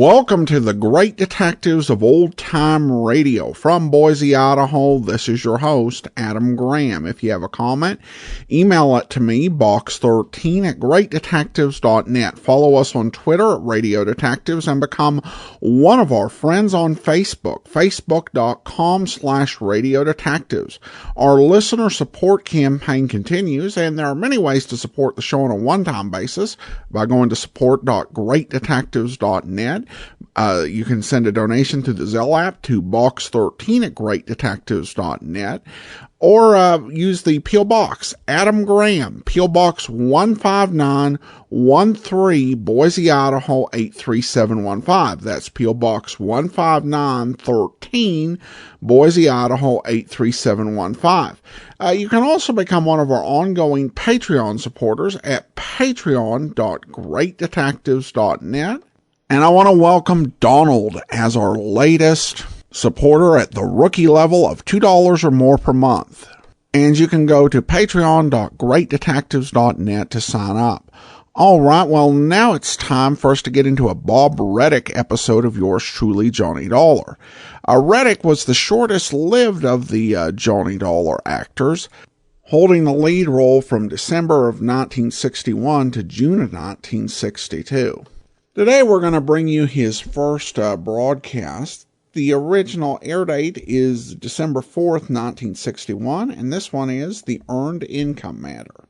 Welcome to the Great Detectives of Old Time Radio. From Boise, Idaho, this is your host, Adam Graham. If you have a comment, email it to me, box13@greatdetectives.net. Follow us on Twitter at Radio Detectives and become one of our friends on Facebook, facebook.com/Radio Detectives. Our listener support campaign continues, and there are many ways to support the show on a one-time basis by going to support.greatdetectives.net. You can send a donation through the Zelle app to box13@greatdetectives.net, or use the P.O. Box, Adam Graham, P.O. Box 15913, Boise, Idaho 83715. That's P.O. Box 15913, Boise, Idaho 83715. You can also become one of our ongoing Patreon supporters at patreon.greatdetectives.net. And I want to welcome Donald as our latest supporter at the rookie level of $2 or more per month. And you can go to patreon.greatdetectives.net to sign up. All right, well, now it's time for us to get into a Bob Reddick episode of yours truly, Johnny Dollar. Reddick was the shortest-lived of the Johnny Dollar actors, holding the lead role from December of 1961 to June of 1962. Today we're going to bring you his first broadcast. The original air date is December 4th, 1961, and this one is The Earned Income Matter.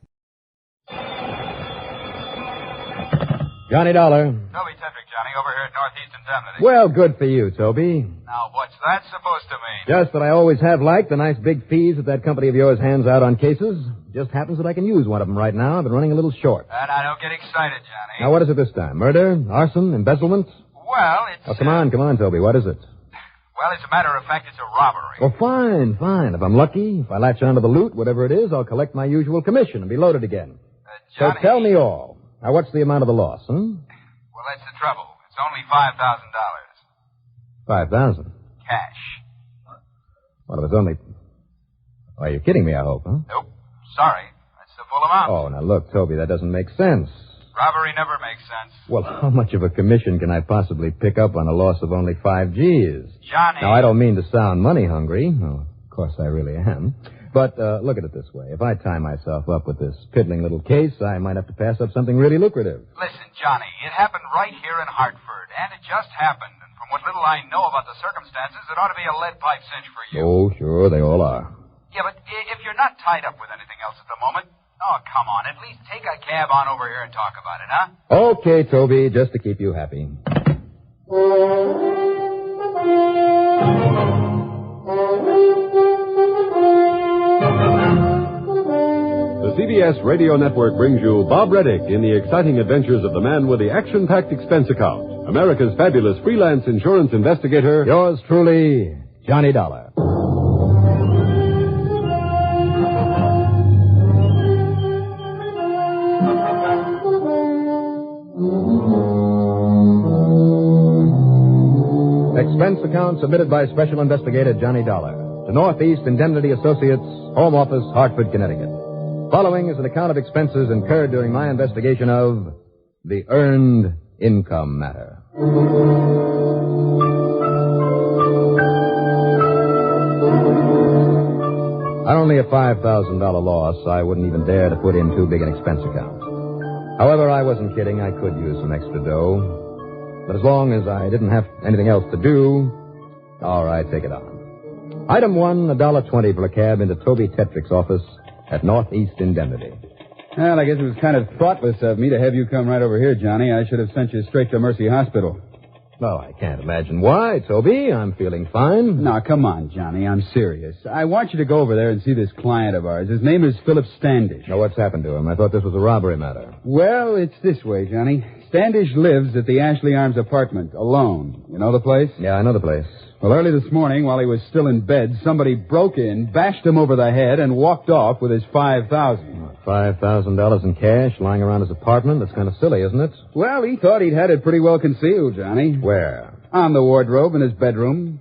Johnny Dollar. Toby Tetrick, Johnny, over here at Northeast Indemnity. Well, good for you, Toby. Now, what's that supposed to mean? Just that I always have liked the nice big fees that company of yours hands out on cases. Just happens that I can use one of them right now. I've been running a little short. And I don't get excited, Johnny. Now, what is it this time? Murder? Arson? Embezzlement? Well, it's... Oh, come on, Toby. What is it? Well, as a matter of fact, it's a robbery. Oh, fine. If I'm lucky, if I latch onto the loot, whatever it is, I'll collect my usual commission and be loaded again. Johnny... So tell me all. Now, what's the amount of the loss, Well, that's the trouble. It's only $5,000. $5,000? Cash. Well, if it's only... Why, you're kidding me, I hope, huh? Nope. Sorry. That's the full amount. Oh, now look, Toby, that doesn't make sense. Robbery never makes sense. Well, how much of a commission can I possibly pick up on a loss of only 5 G's? Johnny... Now, I don't mean to sound money hungry. Oh, of course I really am. But look at it this way. If I tie myself up with this piddling little case, I might have to pass up something really lucrative. Listen, Johnny, it happened right here in Hartford, and it just happened. And from what little I know about the circumstances, it ought to be a lead pipe cinch for you. Oh, sure, they all are. Yeah, but if you're not tied up with anything else at the moment, oh, come on, at least take a cab on over here and talk about it, huh? Okay, Toby, just to keep you happy. The CBS Radio Network brings you Bob Reddick in the exciting adventures of the man with the action-packed expense account, America's fabulous freelance insurance investigator. Yours truly, Johnny Dollar. Expense account submitted by Special Investigator Johnny Dollar to Northeast Indemnity Associates, Home Office, Hartford, Connecticut. Following is an account of expenses incurred during my investigation of the Earned Income Matter. On only a $5,000 loss, I wouldn't even dare to put in too big an expense account. However, I wasn't kidding. I could use some extra dough. But as long as I didn't have anything else to do, all right, take it on. Item 1, $1.20 for a cab into Toby Tetrick's office at Northeast Indemnity. Well, I guess it was kind of thoughtless of me to have you come right over here, Johnny. I should have sent you straight to Mercy Hospital. Well, I can't imagine why, Toby. I'm feeling fine. Now, come on, Johnny. I'm serious. I want you to go over there and see this client of ours. His name is Philip Standish. Now, what's happened to him? I thought this was a robbery matter. Well, it's this way, Johnny. Standish lives at the Ashley Arms apartment, alone. You know the place? Yeah, I know the place. Well, early this morning, while he was still in bed, somebody broke in, bashed him over the head, and walked off with his $5,000. $5,000 in cash lying around his apartment? That's kind of silly, isn't it? Well, he thought he'd had it pretty well concealed, Johnny. Where? On the wardrobe in his bedroom.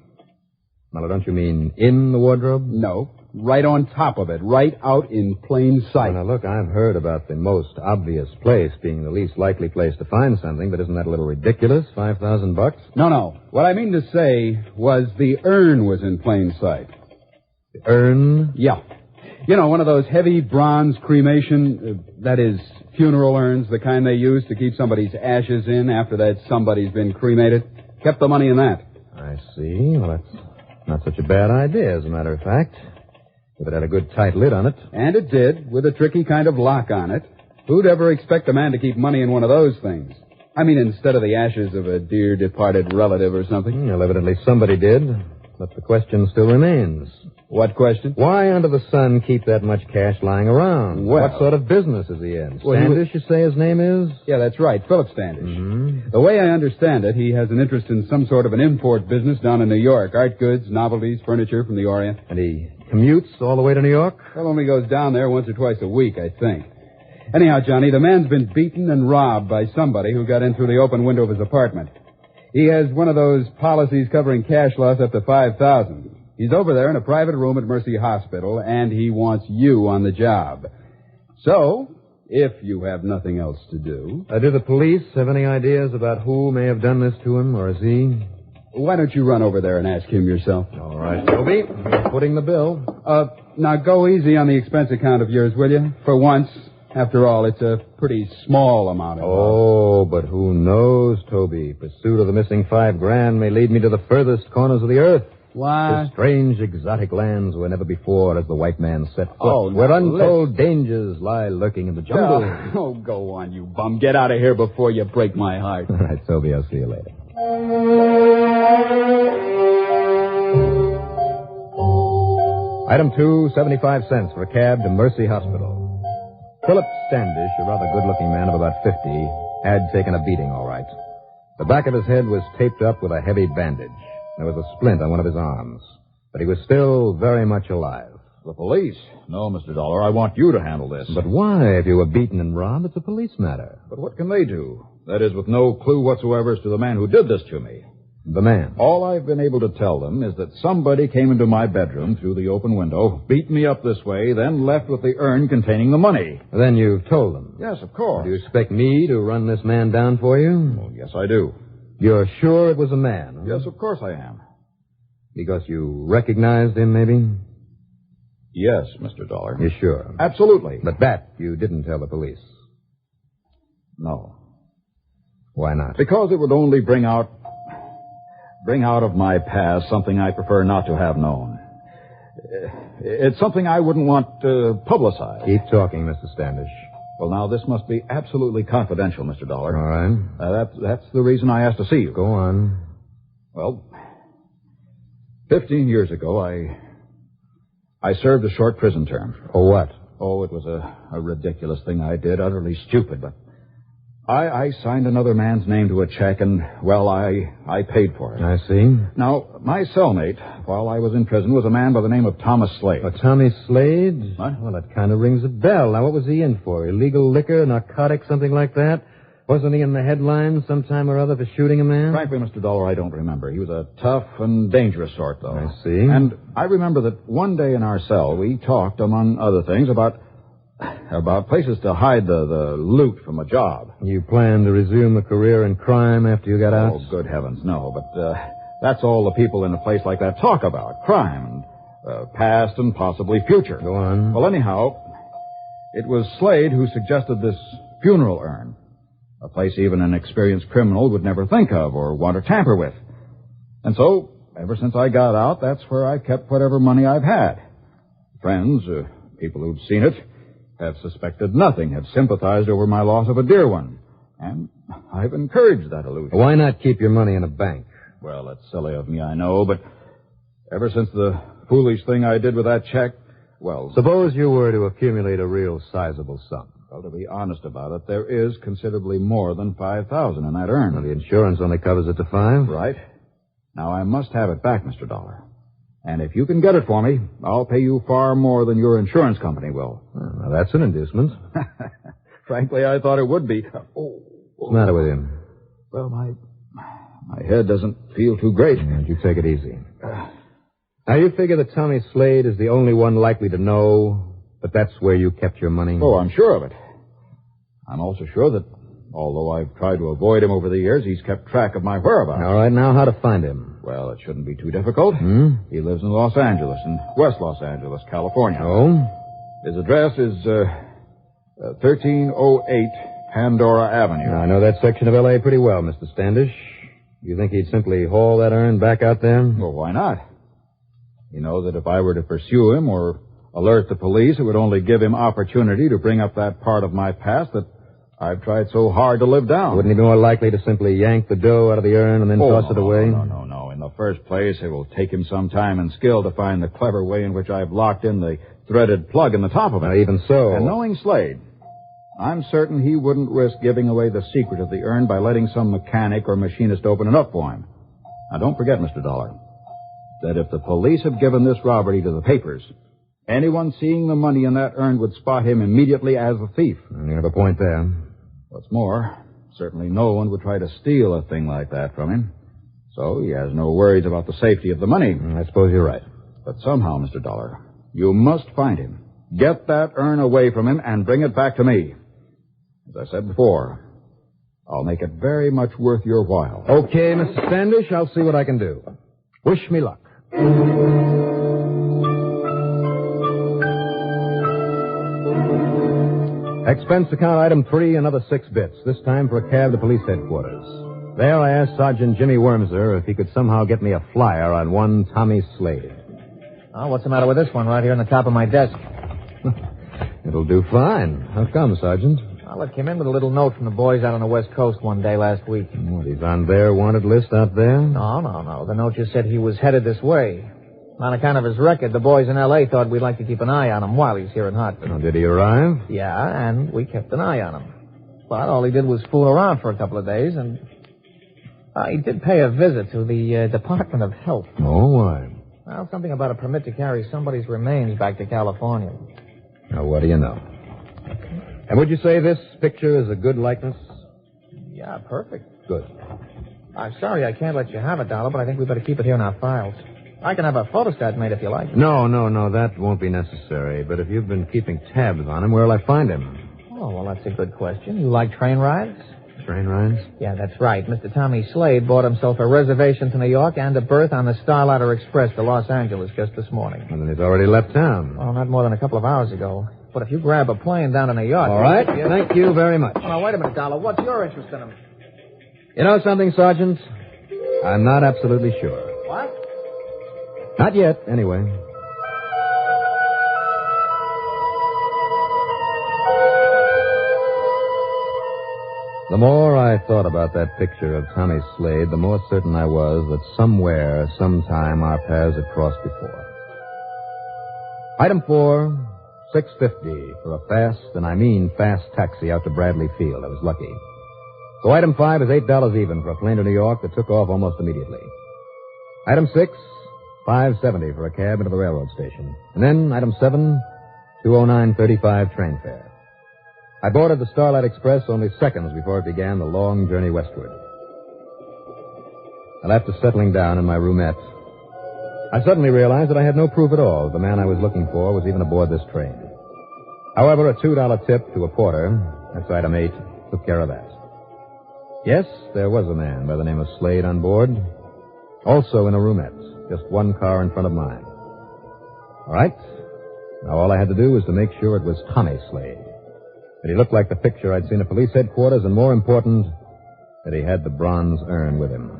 Well, don't you mean in the wardrobe? No. Right on top of it. Right out in plain sight. Now, look, I've heard about the most obvious place being the least likely place to find something, but isn't that a little ridiculous? $5,000? No. What I mean to say was the urn was in plain sight. The urn? Yeah. You know, one of those heavy bronze cremation, that is, funeral urns, the kind they use to keep somebody's ashes in after that somebody's been cremated. Kept the money in that. I see. Well, that's not such a bad idea, as a matter of fact. If it had a good tight lid on it. And it did, with a tricky kind of lock on it. Who'd ever expect a man to keep money in one of those things? I mean, instead of the ashes of a dear departed relative or something. Well, evidently somebody did. But the question still remains. What question? Why under the sun keep that much cash lying around? Well, what sort of business is he in? Well, Standish, you say his name is? Yeah, that's right, Philip Standish. Mm-hmm. The way I understand it, he has an interest in some sort of an import business down in New York. Art goods, novelties, furniture from the Orient. And he commutes all the way to New York? Well, only goes down there once or twice a week, I think. Anyhow, Johnny, the man's been beaten and robbed by somebody who got in through the open window of his apartment. He has one of those policies covering cash loss up to $5,000. He's over there in a private room at Mercy Hospital, and he wants you on the job. So, if you have nothing else to do... Do the police have any ideas about who may have done this to him, or is he? Why don't you run over there and ask him yourself? All right, Toby. Footing the bill. Now go easy on the expense account of yours, will you? For once. After all, it's a pretty small amount involved. Oh, but who knows, Toby? Pursuit of the missing $5,000 may lead me to the furthest corners of the earth. Why? To strange, exotic lands where never before has the white man set foot. Oh, where untold dangers lie lurking in the jungle. Oh, go on, you bum. Get out of here before you break my heart. All right, Toby, I'll see you later. Item 2, 75 cents for a cab to Mercy Hospital. Philip Standish, a rather good-looking man of about 50, had taken a beating, all right. The back of his head was taped up with a heavy bandage. There was a splint on one of his arms. But he was still very much alive. The police? No, Mr. Dollar, I want you to handle this. But why? If you were beaten and robbed, it's a police matter. But what can they do? That is, with no clue whatsoever as to the man who did this to me. The man? All I've been able to tell them is that somebody came into my bedroom through the open window, beat me up this way, then left with the urn containing the money. Then you've told them? Yes, of course. Do you expect me to run this man down for you? Well, yes, I do. You're sure it was a man? Huh? Yes, of course I am. Because you recognized him, maybe? Yes, Mr. Dollar. You're sure? Absolutely. But that you didn't tell the police? No. Why not? Because it would only bring out of my past something I prefer not to have known. It's something I wouldn't want publicized. Keep talking, Mr. Standish. Well, now, this must be absolutely confidential, Mr. Dollar. All right. That's the reason I asked to see you. Go on. Well, 15 years ago, I served a short prison term. For what? Oh, it was a ridiculous thing I did, utterly stupid, but I signed another man's name to a check, and, well, I paid for it. I see. Now, my cellmate, while I was in prison, was a man by the name of Thomas Slade. Tommy Slade? What? Well, that kind of rings a bell. Now, what was he in for? Illegal liquor, narcotics, something like that? Wasn't he in the headlines sometime or other for shooting a man? Frankly, Mr. Dollar, I don't remember. He was a tough and dangerous sort, though. I see. And I remember that one day in our cell, we talked, among other things, about places to hide the loot from a job. You planned to resume a career in crime after you got out? Oh, good heavens, no. But that's all the people in a place like that talk about. Crime, past and possibly future. Go on. Well, anyhow, it was Slade who suggested this funeral urn. A place even an experienced criminal would never think of or want to tamper with. And so, ever since I got out, that's where I kept whatever money I've had. Friends, people who've seen it, have suspected nothing, have sympathized over my loss of a dear one. And I've encouraged that illusion. Why not keep your money in a bank? Well, that's silly of me, I know, but ever since the foolish thing I did with that check, well... Suppose you were to accumulate a real sizable sum. Well, to be honest about it, there is considerably more than $5,000 in that urn. Well, the insurance only covers it to $5,000. Right. Now, I must have it back, Mr. Dollar. And if you can get it for me, I'll pay you far more than your insurance company will. Well, now, that's an inducement. Frankly, I thought it would be. What's the matter with him? Well, my head doesn't feel too great. Yeah, you take it easy. Now, you figure that Tommy Slade is the only one likely to know that that's where you kept your money? Oh, I'm sure of it. I'm also sure that, although I've tried to avoid him over the years, he's kept track of my whereabouts. All right, now, how to find him? Well, it shouldn't be too difficult. He lives in Los Angeles, in West Los Angeles, California. Oh? His address is 1308 Pandora Avenue. Now, I know that section of L.A. pretty well, Mr. Standish. You think he'd simply haul that urn back out there? Well, why not? You know that if I were to pursue him or alert the police, it would only give him opportunity to bring up that part of my past that I've tried so hard to live down. Wouldn't he be more likely to simply yank the dough out of the urn and then toss it away? No. In the first place, it will take him some time and skill to find the clever way in which I've locked in the threaded plug in the top of it. Now, even so... And knowing Slade, I'm certain he wouldn't risk giving away the secret of the urn by letting some mechanic or machinist open it up for him. Now, don't forget, Mr. Dollar, that if the police have given this robbery to the papers, anyone seeing the money in that urn would spot him immediately as a thief. You have a point there. What's more, certainly no one would try to steal a thing like that from him. So he has no worries about the safety of the money. I suppose you're right. But somehow, Mr. Dollar, you must find him. Get that urn away from him and bring it back to me. As I said before, I'll make it very much worth your while. Okay, Mr. Standish, I'll see what I can do. Wish me luck. Expense account item 3, another 6 bits, this time for a cab to police headquarters. There I asked Sergeant Jimmy Wormser if he could somehow get me a flyer on one Tommy Slade. Oh, what's the matter with this one right here on the top of my desk? It'll do fine. How come, Sergeant? Well, it came in with a little note from the boys out on the West Coast one day last week. What, he's on their wanted list out there? No. The note just said he was headed this way. On account of his record, the boys in L.A. thought we'd like to keep an eye on him while he's here in Hartford. Oh, did he arrive? Yeah, and we kept an eye on him. But all he did was fool around for a couple of days, and he did pay a visit to the Department of Health. Oh, why? Well, something about a permit to carry somebody's remains back to California. Now, what do you know? And would you say this picture is a good likeness? Yeah, perfect. Good. I'm sorry I can't let you have it, Dollar, but I think we better keep it here in our files. I can have a photostat made if you like. No, that won't be necessary. But if you've been keeping tabs on him, where'll I find him? Oh, well, that's a good question. You like train rides? Train rides? Yeah, that's right. Mr. Tommy Slade bought himself a reservation to New York and a berth on the Starlighter Express to Los Angeles just this morning. And then he's already left town. Well, not more than a couple of hours ago. But if you grab a plane down to New York... All right. Thank you very much. Now, wait a minute, Dollar. What's your interest in him? You know something, Sergeant? I'm not absolutely sure. What? Not yet, anyway. The more I thought about that picture of Tommy Slade, the more certain I was that somewhere, sometime, our paths had crossed before. Item 4, $6.50 for a fast, and I mean fast taxi out to Bradley Field. I was lucky. So item 5 is $8 even for a plane to New York that took off almost immediately. Item 6, $5.70 for a cab into the railroad station. And then, item 7, $209.35 train fare. I boarded the Starlight Express only seconds before it began the long journey westward. And after settling down in my roomette, I suddenly realized that I had no proof at all the man I was looking for was even aboard this train. However, a $2 tip to a porter, that's item 8, took care of that. Yes, there was a man by the name of Slade on board, also in a roomette. Just one car in front of mine. All right. Now all I had to do was to make sure it was Tommy Slade. That he looked like the picture I'd seen at police headquarters, and more important, that he had the bronze urn with him.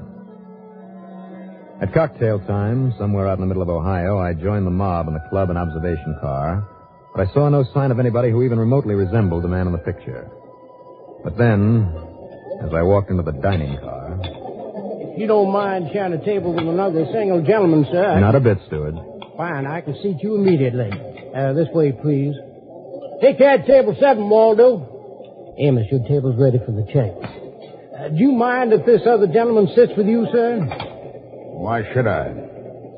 At cocktail time, somewhere out in the middle of Ohio, I joined the mob in the club and observation car, but I saw no sign of anybody who even remotely resembled the man in the picture. But then, as I walked into the dining car... If you don't mind sharing a table with another single gentleman, sir. Not a bit, steward. Fine, I can seat you immediately. This way, please. Take care of table 7, Waldo. Amos, your table's ready for the checks. Do you mind if this other gentleman sits with you, sir? Why should I?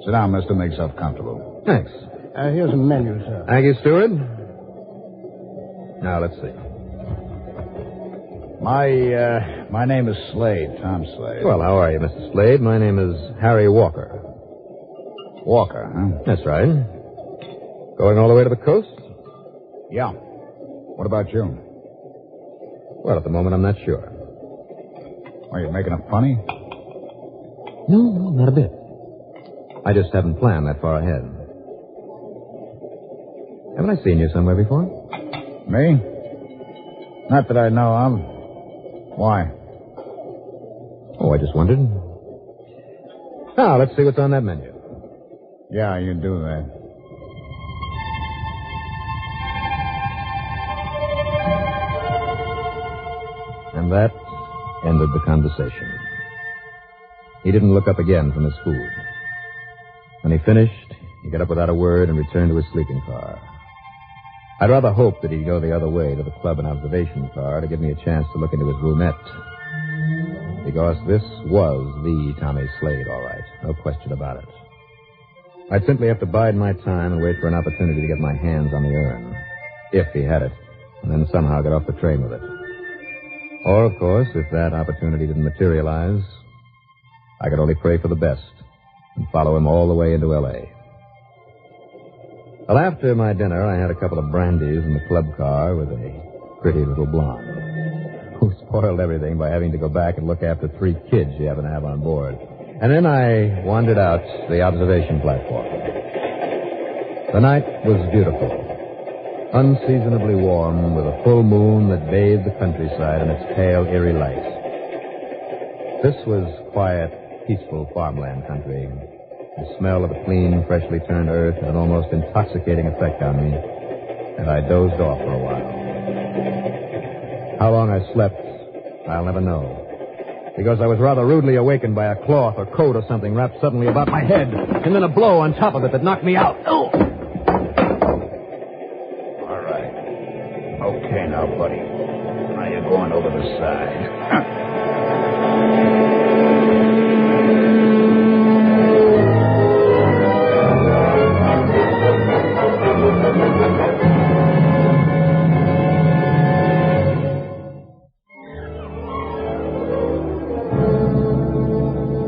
Sit down, mister. Make yourself comfortable. Thanks. Here's a menu, sir. Thank you, steward. Now, let's see. My name is Slade, Tom Slade. Well, how are you, Mr. Slade? My name is Harry Walker. Walker, huh? That's right. Going all the way to the coast? Yeah. What about you? Well, at the moment, I'm not sure. Are you making it funny? No, not a bit. I just haven't planned that far ahead. Haven't I seen you somewhere before? Me? Not that I know of. Why? Oh, I just wondered. Now, let's see what's on that menu. Yeah, you do that. And that ended the conversation. He didn't look up again from his food. When he finished, he got up without a word and returned to his sleeping car. I'd rather hope that he'd go the other way to the club and observation car to give me a chance to look into his roomette. Because this was the Tommy Slade, all right. No question about it. I'd simply have to bide my time and wait for an opportunity to get my hands on the urn. If he had it. And then somehow get off the train with it. Or, of course, if that opportunity didn't materialize, I could only pray for the best and follow him all the way into L.A. Well, after my dinner, I had a couple of brandies in the club car with a pretty little blonde who spoiled everything by having to go back and look after 3 kids she happened to have on board. And then I wandered out to the observation platform. The night was beautiful, unseasonably warm, with a full moon that bathed the countryside in its pale, eerie light. This was quiet, peaceful farmland country. The smell of the clean, freshly turned earth had an almost intoxicating effect on me, and I dozed off for a while. How long I slept, I'll never know, because I was rather rudely awakened by a cloth or coat or something wrapped suddenly about my head, and then a blow on top of it that knocked me out. Oh! All right. Okay now, buddy. Now you're going over the side.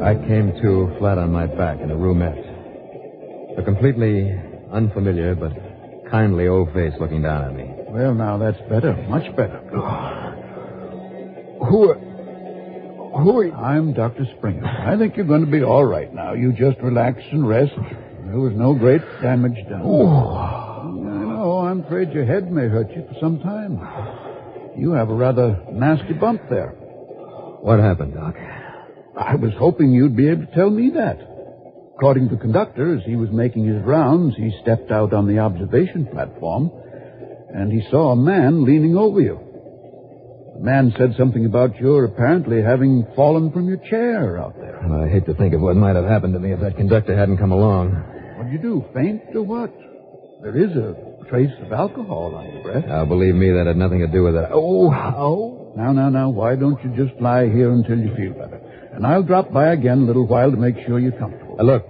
I came to flat on my back in a roomette. A completely unfamiliar but kindly old face looking down at me. Well, now, that's better. Much better. Who are you? I'm Dr. Springer. I think you're going to be all right now. You just relax and rest. There was no great damage done. I know. I'm afraid your head may hurt you for some time. You have a rather nasty bump there. What happened, Doc? I was hoping you'd be able to tell me that. According to the conductor, as he was making his rounds, he stepped out on the observation platform, and he saw a man leaning over you. The man said something about your apparently having fallen from your chair out there. I hate to think of what might have happened to me if that conductor hadn't come along. What'd you do, faint or what? There is a trace of alcohol on your breath. Now, believe me, that had nothing to do with it. Oh. Now, why don't you just lie here until you feel better? And I'll drop by again a little while to make sure you're comfortable. Look,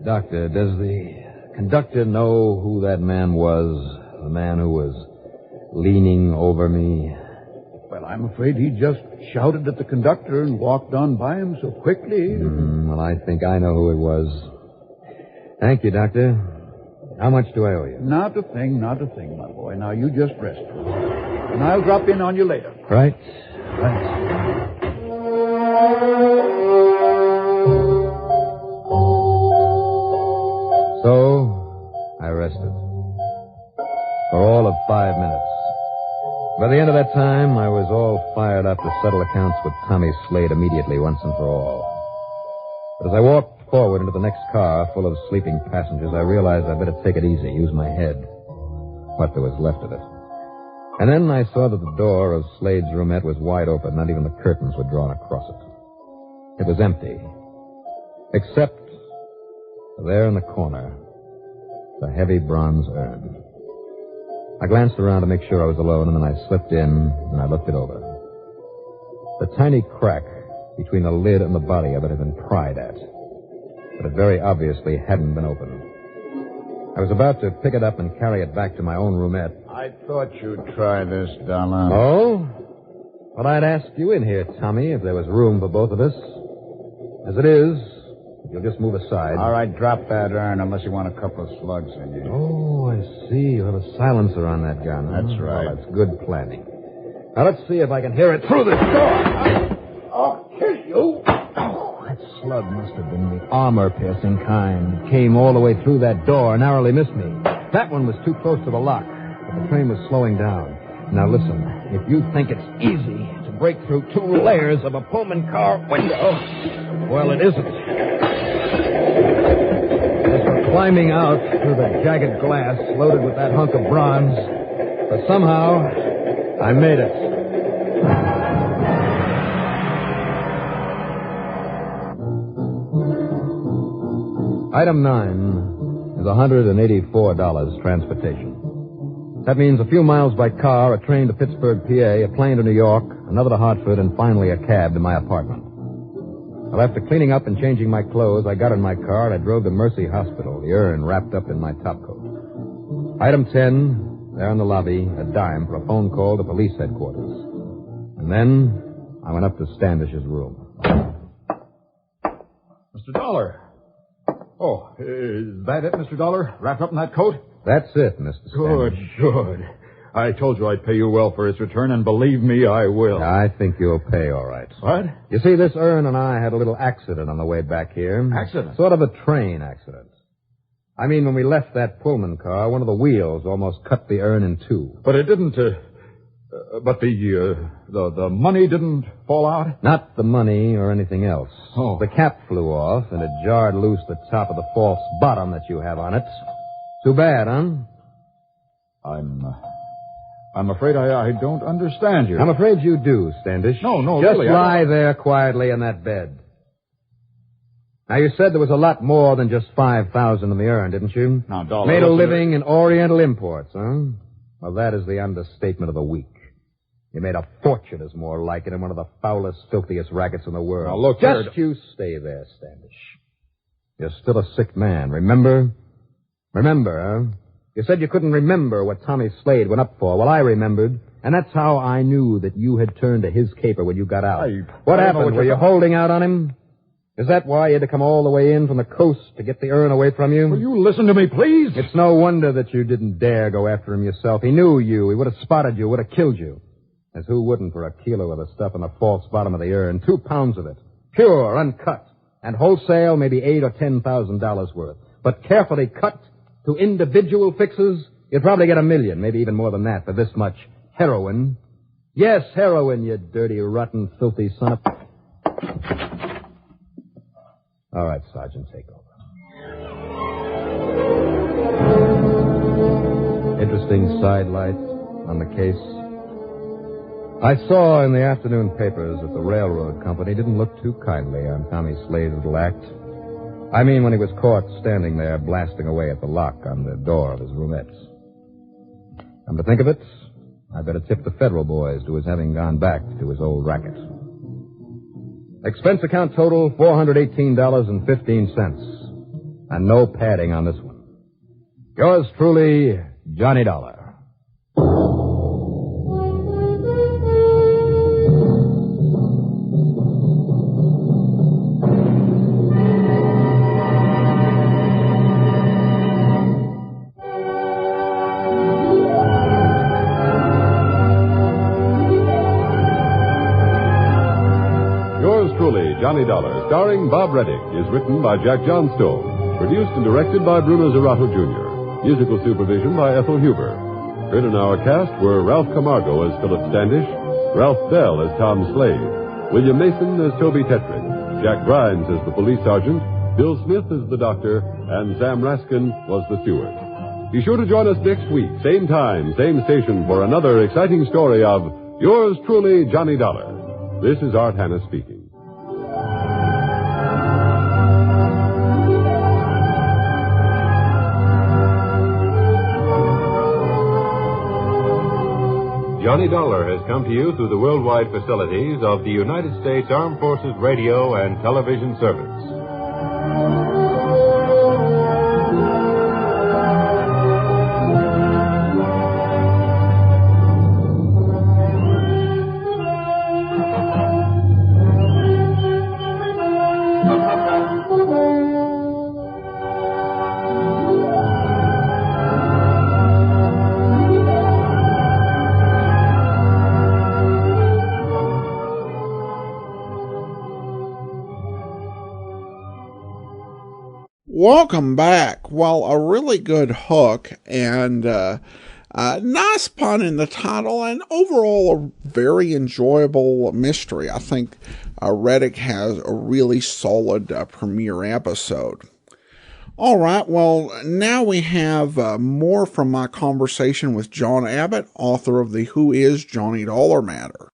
Doctor, does the conductor know who that man was? The man who was leaning over me? Well, I'm afraid he just shouted at the conductor and walked on by him so quickly. Well, I think I know who it was. Thank you, Doctor. How much do I owe you? Not a thing, my boy. Now, you just rest. And I'll drop in on you later. Right. So, I rested. For all of 5 minutes. By the end of that time, I was all fired up to settle accounts with Tommy Slade immediately, once and for all. But as I walked forward into the next car full of sleeping passengers, I realized I'd better take it easy, use my head. What there was left of it. And then I saw that the door of Slade's roomette was wide open. Not even the curtains were drawn across it. It was empty. Except there in the corner, the heavy bronze urn. I glanced around to make sure I was alone, and then I slipped in and I looked it over. The tiny crack between the lid and the body of it had been pried at, but it very obviously hadn't been opened. I was about to pick it up and carry it back to my own roomette. I thought you'd try this, Dollar. Oh? Well, I'd ask you in here, Tommy, if there was room for both of us. As it is, if You'll just move aside. All right, drop that urn unless you want a couple of slugs in you. Oh, I see. You have a silencer on that gun. That's right. Well, that's good planning. Now, let's see if I can hear it through this door. I'll kill you. Oh, that slug must have been the armor-piercing kind. Came all the way through that door, narrowly missed me. That one was too close to the lock, but the train was slowing down. Now, listen. If you think it's easy to break through 2 layers of a Pullman car window, well, it isn't. As we're climbing out through the jagged glass loaded with that hunk of bronze, but somehow I made it. Item 9 is $184 transportation. That means a few miles by car, a train to Pittsburgh, PA, a plane to New York, another to Hartford, and finally a cab to my apartment. Well, after cleaning up and changing my clothes, I got in my car and I drove to Mercy Hospital, the urn wrapped up in my topcoat. Item 10, there in the lobby, a dime for a phone call to police headquarters. And then I went up to Standish's room. Mr. Dollar. Oh, is that it, Mr. Dollar? Wrapped up in that coat? That's it, Mr. Standish. Good. I told you I'd pay you well for its return, and believe me, I will. I think you'll pay all right. What? You see, this urn and I had a little accident on the way back here. Accident? Sort of a train accident. I mean, when we left that Pullman car, one of the wheels almost cut the urn in 2. But it didn't, but the money didn't fall out? Not the money or anything else. Oh. The cap flew off, and it jarred loose the top of the false bottom that you have on it. Too bad, huh? I'm afraid I don't understand you. I'm afraid you do, Standish. No, Just really. lie there quietly in that bed. Now, you said there was a lot more than just $5,000 in the urn, didn't you? Now, Dollar, made a listen, living in Oriental imports, huh? Well, that is the understatement of the week. You made a fortune, is more like it, in one of the foulest, filthiest rackets in the world. Now, look, just you stay there, Standish. You're still a sick man, remember? Remember, huh? You said you couldn't remember what Tommy Slade went up for. Well, I remembered, and that's how I knew that you had turned to his caper when you got out. What happened? Were you holding out on him? Is that why you had to come all the way in from the coast to get the urn away from you? Will you listen to me, please? It's no wonder that you didn't dare go after him yourself. He knew you. He would have spotted you, would have killed you. As who wouldn't for a kilo of the stuff in the false bottom of the urn, 2 pounds of it, pure, uncut, and wholesale maybe $8,000 or $10,000 worth. But carefully cut to individual fixes, you'd probably get $1 million, maybe even more than that, for this much heroin. Yes, heroin, you dirty, rotten, filthy son of... All right, Sergeant, take over. Interesting sidelight on the case. I saw in the afternoon papers that the railroad company didn't look too kindly on Tommy Slade's little act. I mean, when he was caught standing there blasting away at the lock on the door of his roomettes. Come to think of it, I better tip the federal boys to his having gone back to his old racket. Expense account total, $418.15. And no padding on this one. Yours truly, Johnny Dollar. Johnny Dollar, starring Bob Reddick, is written by Jack Johnstone, produced and directed by Bruno Zerato Jr., musical supervision by Ethel Huber. Heard in our cast were Ralph Camargo as Philip Standish, Ralph Bell as Tom Slade, William Mason as Toby Tetrick, Jack Grimes as the police sergeant, Bill Smith as the doctor, and Sam Raskin was the steward. Be sure to join us next week, same time, same station, for another exciting story of yours truly, Johnny Dollar. This is Art Hanna speaking. Johnny Dollar has come to you through the worldwide facilities of the United States Armed Forces Radio and Television Service. Welcome back. Well, a really good hook and nice pun in the title, and overall a very enjoyable mystery. I think Reddick has a really solid premiere episode. All right, well, now we have more from my conversation with John Abbott, author of the Who is Johnny Dollar matter.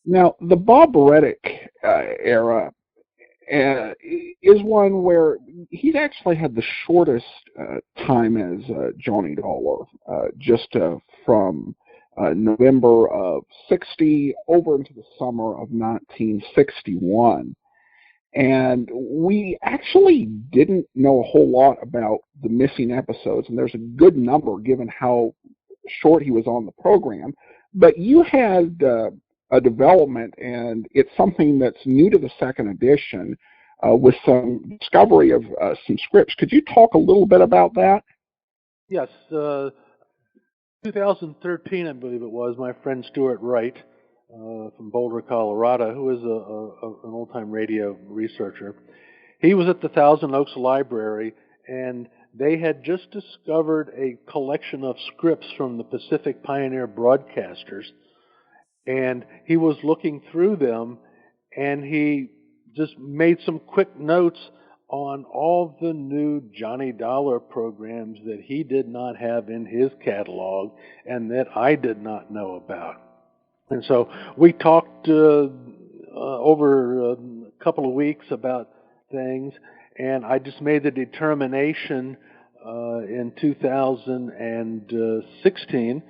Now, the Bob Reddick era is one where he's actually had the shortest time as Johnny Dollar, just from November of 60 over into the summer of 1961. And we actually didn't know a whole lot about the missing episodes, and there's a good number given how short he was on the program. But you had a development, and it's something that's new to the second edition, with some discovery of some scripts. Could you talk a little bit about that? Yes. 2013, I believe it was, my friend Stuart Wright from Boulder, Colorado, who is an old-time radio researcher. He was at the Thousand Oaks Library, and they had just discovered a collection of scripts from the Pacific Pioneer broadcasters, and he was looking through them, and he just made some quick notes on all the new Johnny Dollar programs that he did not have in his catalog and that I did not know about. And so we talked over a couple of weeks about things, and I just made the determination in 2016,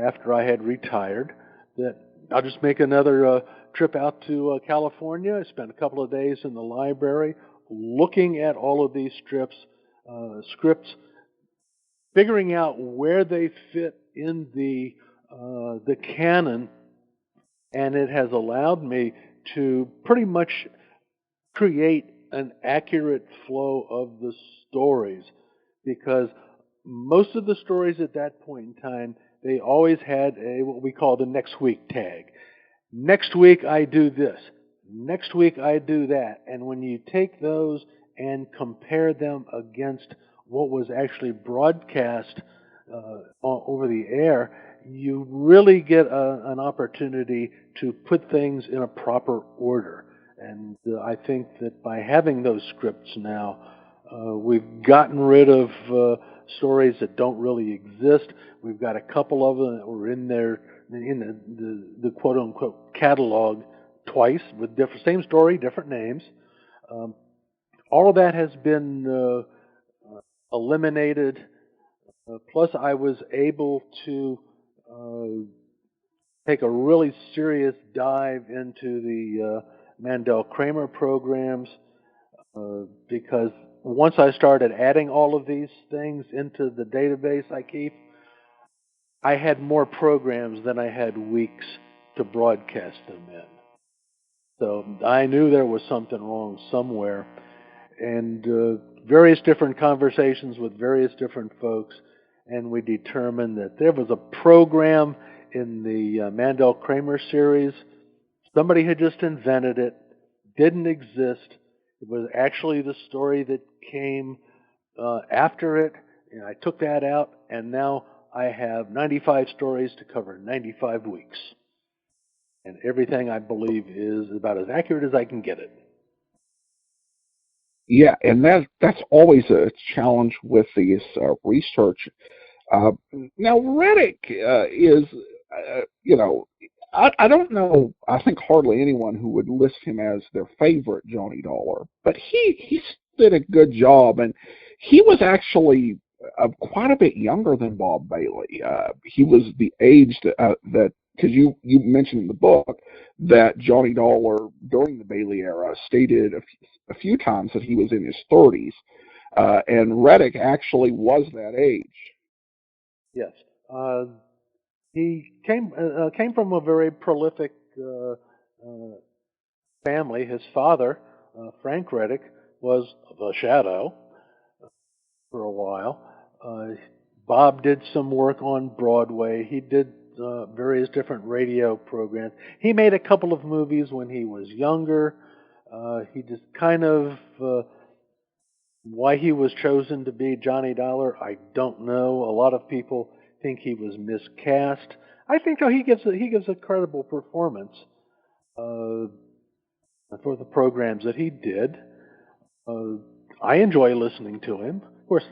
after I had retired, that I'll just make another trip out to California. I spent a couple of days in the library looking at all of these scripts, figuring out where they fit in the canon. And it has allowed me to pretty much create an accurate flow of the stories, because most of the stories at that point in time, they always had what we call the next week tag. Next week I do this. Next week I do that. And when you take those and compare them against what was actually broadcast over the air, you really get an opportunity to put things in a proper order. And I think that by having those scripts now, we've gotten rid of stories that don't really exist. We've got a couple of them that were in there in the quote-unquote catalog twice with same story, different names. All of that has been eliminated. Plus, I was able to take a really serious dive into the Mandel Kramer programs, because once I started adding all of these things into the database I keep, I had more programs than I had weeks to broadcast them in. So I knew there was something wrong somewhere. And various different conversations with various different folks, and we determined that there was a program in the Mandel Kramer series. Somebody had just invented it, didn't exist. It was actually the story that came after it, and I took that out, and now I have 95 stories to cover 95 weeks. And everything, I believe, is about as accurate as I can get it. Yeah, and that's always a challenge with these research. Now, Reddick is, I don't know, I think hardly anyone who would list him as their favorite Johnny Dollar, but he did a good job, and he was actually quite a bit younger than Bob Bailey. He was the age that because you mentioned in the book that Johnny Dollar during the Bailey era stated a few times that he was in his 30s, and Reddick actually was that age. Yes, he came from a very prolific family. His father, Frank Reddick, was the Shadow for a while. Bob did some work on Broadway. He did various different radio programs. He made a couple of movies when he was younger. He just kind of Why he was chosen to be Johnny Dollar, I don't know. A lot of people think he was miscast. I think though he gives a credible performance for the programs that he did. I enjoy listening to him. Of course,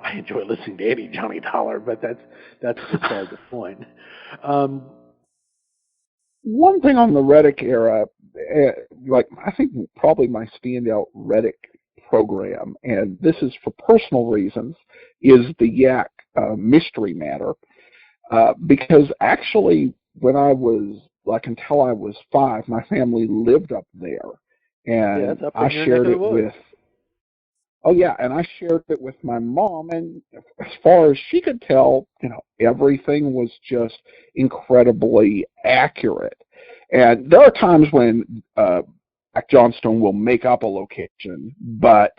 I enjoy listening to any Johnny Dollar, but that's beside the point. One thing on the Reddick era, I think probably my standout Reddick program, and this is for personal reasons, is the Yak Mystery Matter. Because actually, when I was, until I was 5, my family lived up there. And I shared it with... Oh, yeah, and I shared it with my mom, and as far as she could tell, everything was just incredibly accurate. And there are times when Jack Johnstone will make up a location, but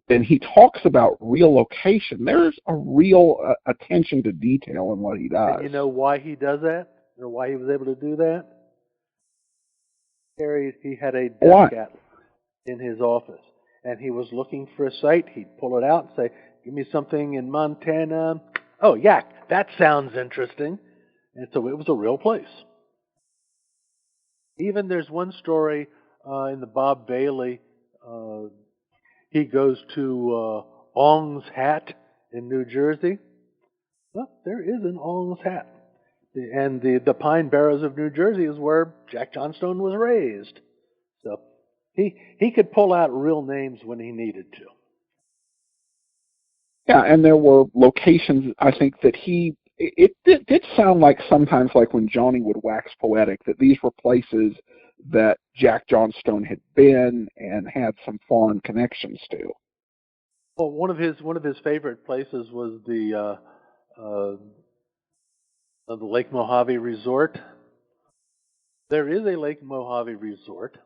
when he talks about real location, there's a real attention to detail in what he does. And you know why he does that, or why he was able to do that? He had a desk atlas in his office, and he was looking for a site. He'd pull it out and say, "Give me something in Montana." Oh, Yak, that sounds interesting. And so it was a real place. Even there's one story in the Bob Bailey. He goes to Ong's Hat in New Jersey. Well, there is an Ong's Hat. And the Pine Barrens of New Jersey is where Jack Johnstone was raised. So he could pull out real names when he needed to. Yeah, and there were locations, I think, that it did sound like sometimes, like when Johnny would wax poetic, that these were places that Jack Johnstone had been and had some foreign connections to. Well, one of his favorite places was the Lake Mojave Resort. There is a Lake Mojave Resort.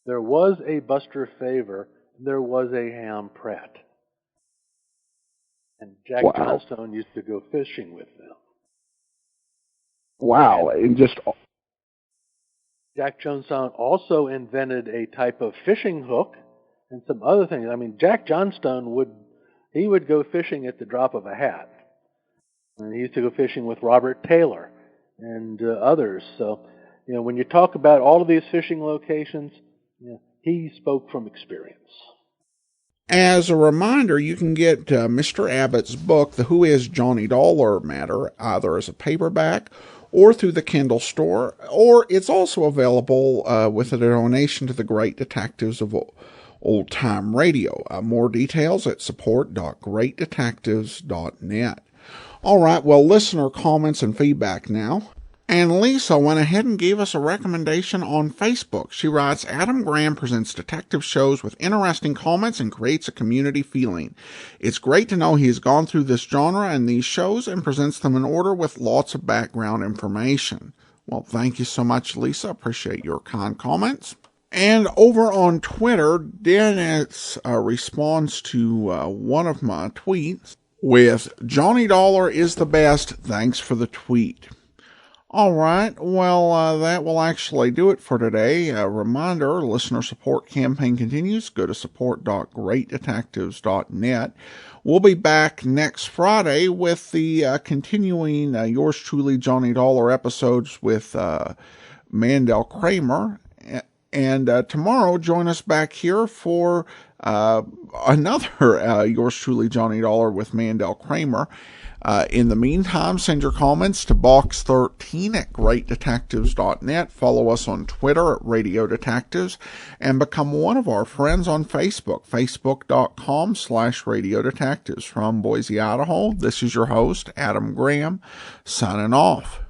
There was a Buster Favor. There was a Ham Pratt. And Jack Johnstone used to go fishing with them. Wow. And just... Jack Johnstone also invented a type of fishing hook and some other things. I mean, Jack Johnstone would go fishing at the drop of a hat. And he used to go fishing with Robert Taylor and others. So, when you talk about all of these fishing locations, he spoke from experience. As a reminder, you can get Mr. Abbott's book, The Who Is Johnny Dollar Matter, either as a paperback or through the Kindle store, or it's also available with a donation to the Great Detectives of Old Time Radio. More details at support.greatdetectives.net. All right, well, listener comments and feedback now. And Lisa went ahead and gave us a recommendation on Facebook. She writes, Adam Graham presents detective shows with interesting comments and creates a community feeling. It's great to know he has gone through this genre and these shows and presents them in order with lots of background information. Well, thank you so much, Lisa. Appreciate your kind comments. And over on Twitter, Dennis responds to one of my tweets with, Johnny Dollar is the best. Thanks for the tweet. All right, well, that will actually do it for today. A reminder, listener support campaign continues. Go to support.greatdetectives.net. We'll be back next Friday with the continuing Yours Truly Johnny Dollar episodes with Mandel Kramer. And tomorrow, join us back here for another Yours Truly Johnny Dollar with Mandel Kramer. In the meantime, send your comments to box13@greatdetectives.net. Follow us on Twitter at Radio Detectives and become one of our friends on Facebook, facebook.com/Radio Detectives. From Boise, Idaho, this is your host, Adam Graham, signing off.